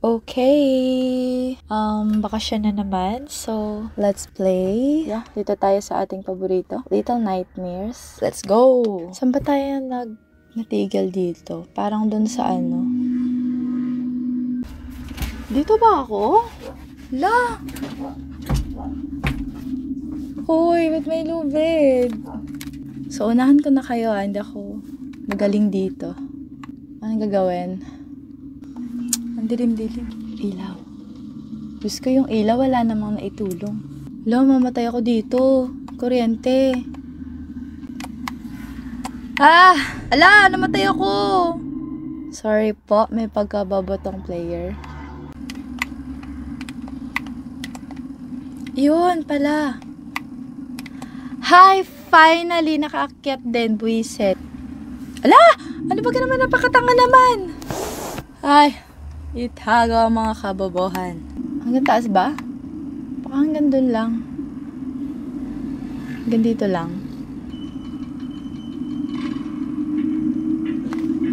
Okay. Bakasyon na naman. So, let's play. Yeah, dito tayo sa ating paborito. Little Nightmares. Let's go! Saan ba tayo natigil dito? Parang dun sa ano. Dito ba ako? La! Hoy, ba't may lubid? So, unahan ko na kayo. Hindi ako magaling dito. Anong gagawin? Ang dilim-dilim. Ilaw. Diyos ko, yung ilaw, wala namang naitulong. Hala, mamatay ako dito. Kuryente. Ala, namatay ako. Sorry po, may pagkababotong player. Yun pala. Hi, finally, nakaakyat din, buwisit. Ala, ano ba ka naman, napakatanga naman. Ay, itago ang mga kabobohan. Hanggang taas ba? Baka hanggang dun lang. Hanggang dito lang.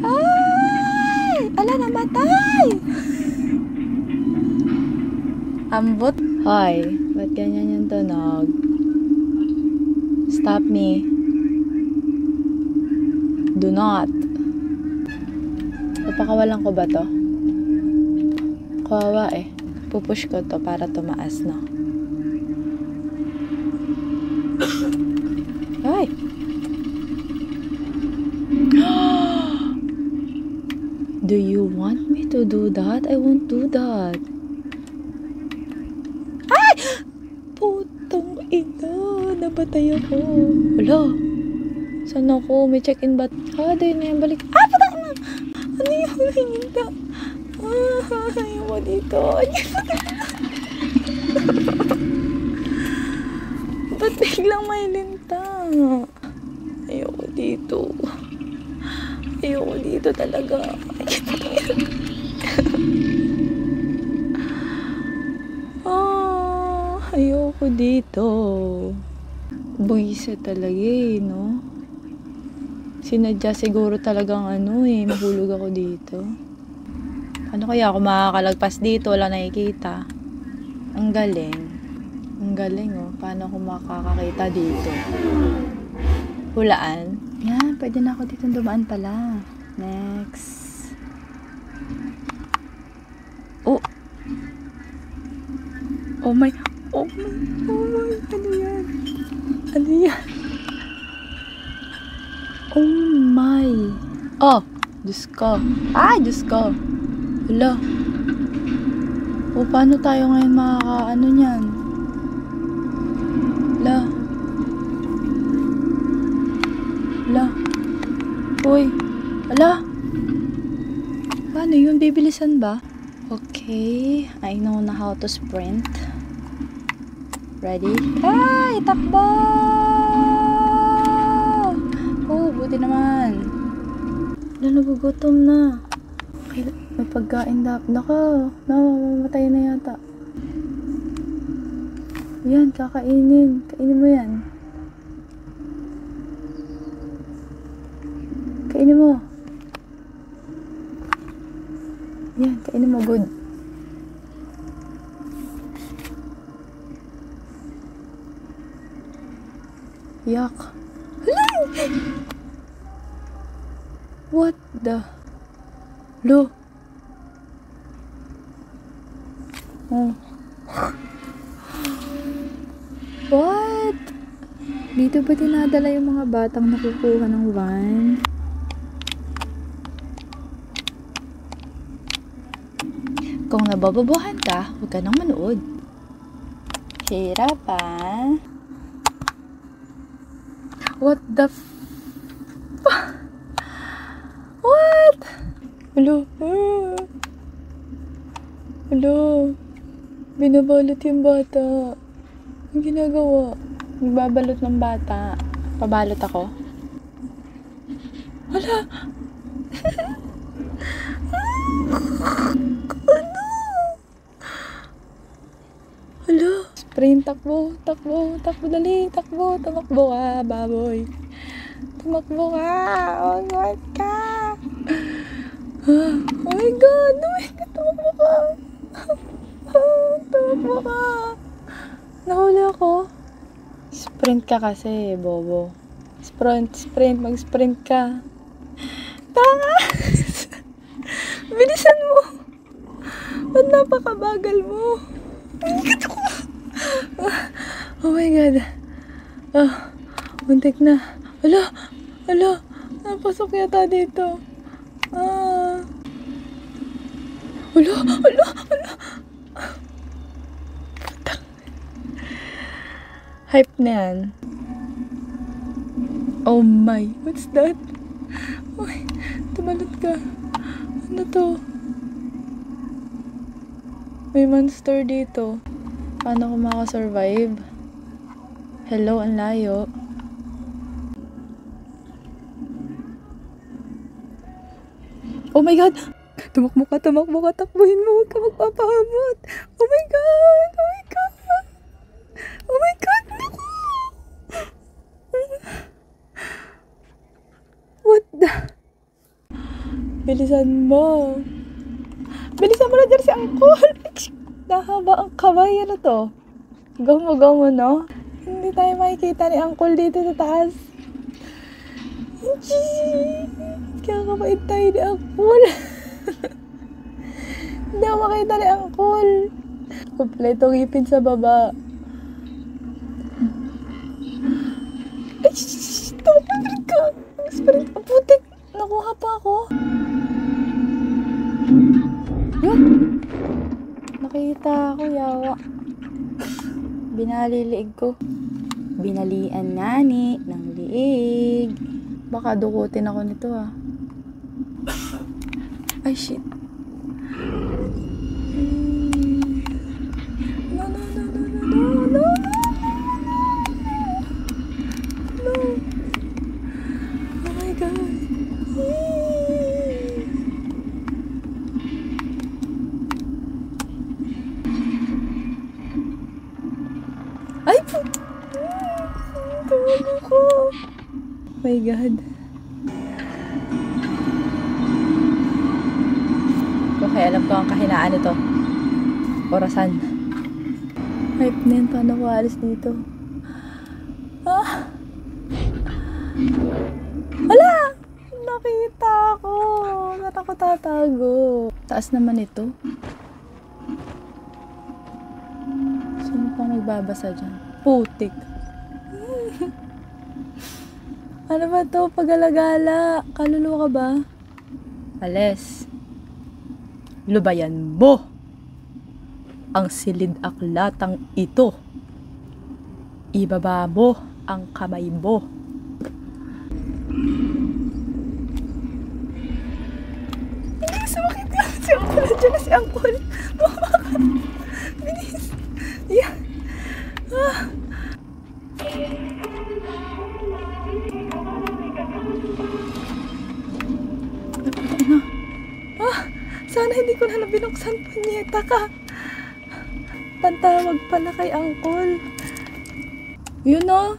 Ay! Ala, namatay! Ambot. Hoy, ba't ganyan yung tunog? Stop me. Do not. Papakawalan ko ba to? Kawawa eh. Pupush ko to para tumaas, no? Ay! Do you want me to do that? I won't do that. Ay! Putong ina. Nabatay ako. Wala. Saan ako? May check-in ba? Dahil na yan. Balik. Patang na! Ano yung hininta? Ayoko dito. Ba't biglang may lintang? Ayoko dito. Ayoko dito talaga. Ayoko dito. Buwisa talaga eh, no? Sinadya siguro talagang mahulog ako dito. Ano kaya ako makakalagpas dito? Wala nakikita. Ang galing. Ang galing, oh. Paano ako makakakita dito? Hulaan. Yan, pwede na ako dito dumaan pala. Next. Oh! Oh my! Oh my! Oh my! Ano yan? Ano yan? Oh my! Oh! Diyos ko! Ay! Diyos ko! Hala. O, paano tayo ngayon makakaano niyan? Hala. Hala. Uy. Hala. Paano yun? Bibilisan ba? Okay. I know na how to sprint. Ready? Ay! Takbo! Oh, buti naman. Hala, nagugutom na. May pagkain dapat. Naka, mamamatay na yata. Yan, kakainin. Kainin mo yan. Kainin mo. Yan, kainin mo. Good. Yak. What the? Lo. Oh. What? Dito ba dinadala yung mga batang nakukuha ng wine? Kung nabababuhan ka, huwag ka nang manood. Hirap ah. What the What? Hello? Hello? Binabalot yung bata. Ang ginagawa? Nagbabalot ng bata. Pabalot ako? Hala! Ano? Hala! Sprint, takbo, takbo, takbo, dali, takbo, tumakbo ka, baboy. Tumakbo ka! Oh my God ka! Oh my God! Oh my God! Tumakbo ka! Sprint ka kasi, bobo. Sprint. Mag-sprint ka. Tanga! Bilisan mo! Ba't napakabagal mo? Oh my God. Muntik na. Ala. Napasok yata dito. Ala. Hype na yan. Oh my, what's that? Uy, tumalot ka. Ano to? May monster dito. Paano ko makasurvive? Hello, ang layo. Oh my God! Tumakbo ka, takbuhin mo, huwag ka magpapahamot. Oh my God! Naku! What the? Bilisan mo na dyan si Angkol. Nahaba ang kamay, ano to? Gamo, no? Hindi tayo makikita ni Angkol dito sa taas. Kaya kapait tayo ni Angkol. Hindi ako makita ni Angkol. Kompletong ipin sa baba. Ay, tumapalit ka. Sprint ka, putik. Nakuha pa ako. Yun. Nakita ako, yawa. Binaliliig ko. Binalian nga ni ng liig. Baka dukutin ako nito ah. Ay, shit. No. Oh my God. Ay, tumago ko. Oh my God. Okay, alam ko ang kahinaan nito. Orasan. Hype na yun. Paano ko alis dito? Wala! Nakita ako. Ba't ako tatago? Taas naman ito. Sino pang magbabasa dyan? Putik. Ano ba to? Pagalagala. Kaluluwa ka ba? Alis. Lubayan mo ang silid aklatang ito. Ibaba mo ang kamay mo. Hindi, sumakit ka. Si Angkol, nandiyan na si Angkol. Bilis. Yeah. Sana hindi ko na binuksan, punyeta ka. Pantawag pala kay Angkol. Yun o.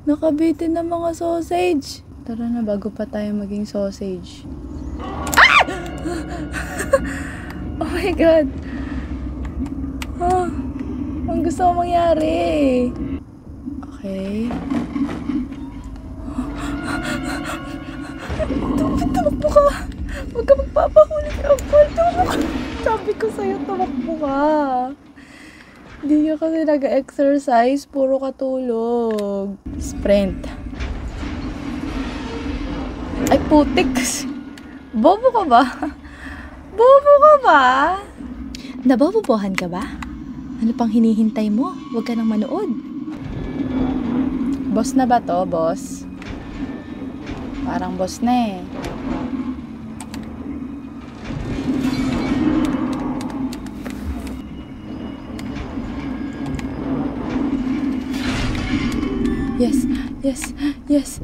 Nakabitin ng mga sausage. Tara na, bago pa tayo maging sausage. Ah! Oh my God. Ang gusto ko mangyari. Okay. Tumakbo ka. Huwag ka magpapahuli kay Angkol. Tumakbo ka. Sabi ko sa'yo, tumakbo ka. Hindi ka kasi nag-exercise. Puro katulog. Sprint. Ay, putik. Bobo ka ba? Nabobobohan ka ba? Ano pang hinihintay mo? Huwag ka nang manood. Boss na ba to, boss? Parang boss na eh. Yes.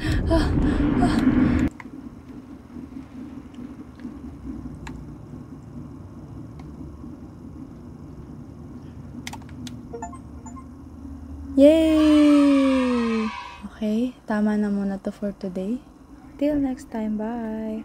Yay! Okay, tama na muna to for today. Till next time, bye!